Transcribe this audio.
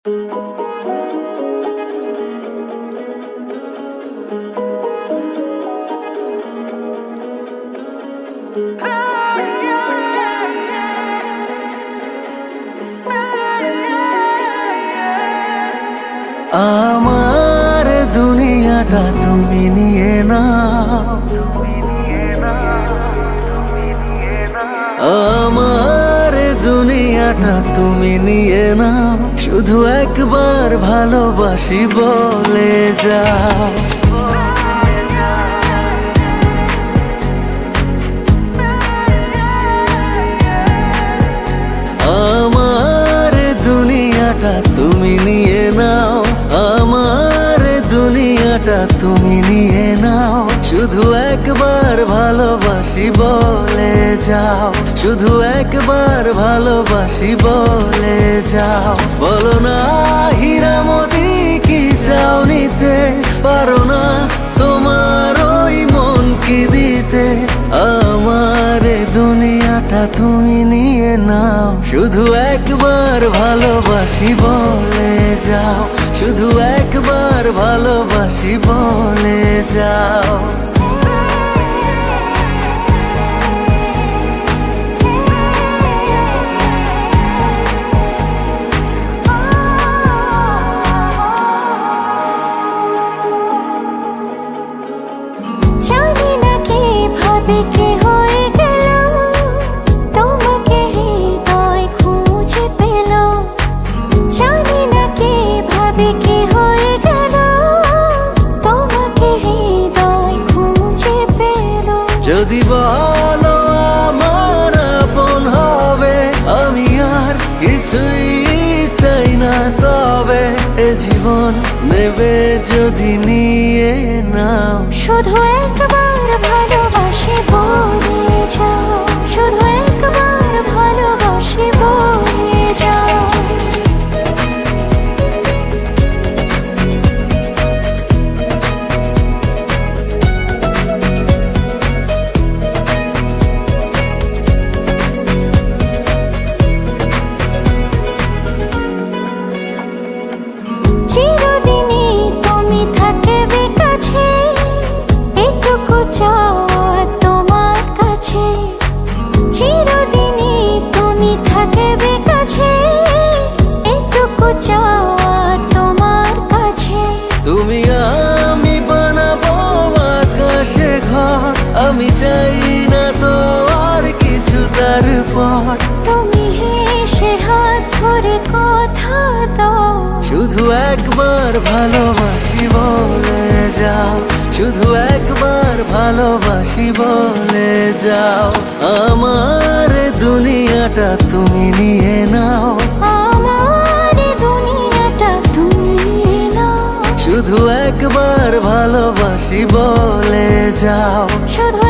আমার দুনিয়াটা তুমি নিয়ে নাও, আমার দুনিয়াটা তুমি নিয়ে নাও, শুধু একবার ভালোবাসি বলে যাও। আমার দুনিয়াটা তুমি নিয়ে নাও, আমার দুনিয়াটা তুমি নিয়ে নাও, শুধু একবার ভালোবাসি বলে যাও, শুধু একবার ভালোবাসি বলে যাও। বলো না হীরামতি কি চাও নিতে, পারো না তোমার ওই মন কি দিতে। আমার দুনিয়াটা তুমি নিয়ে নাও, শুধু একবার ভালোবাসি বলে যাও, শুধু একবার ভালোবাসি বলে যাও। জানি না কিভাবে কি হয়ে গেল, তোমাকে হৃদয় খুঁজে পেল। জানি না কিভাবে কি হয়ে গেল, তোমাকে হৃদয় খুঁজে পেল। যদি বলো আমার আপন হবে, আমি আর কিছুই চাই না, তবে এ জীবন নেবে যদি নিয়ে নাও। শুধু একবার ভালোবাসি বলে যাও, শুধু একবার ভালোবাসি বলে যাও। চিরদিনই তুমি থাকবে কাছে, এটুকু চাওয়া তোমার কাছে। চিরদিনই তুমি থাকবে কাছে, এটুকু চাওয়া তোমার কাছে। তুমি আমি বানাবো আকাশে ঘর, আমি চাই না তো আর কিছু তারপর। তুমি হেসে হাত ধরে কথা দাও, শুধু একবার ভালোবাসি বলে যাও, শুধু একবার ভালোবাসি বলে যাও। আমার দুনিয়াটা তুমি নিয়ে নাও, আমার দুনিয়াটা তুমি নিয়ে নাও, শুধু একবার ভালোবাসি বলে যাও। শুধু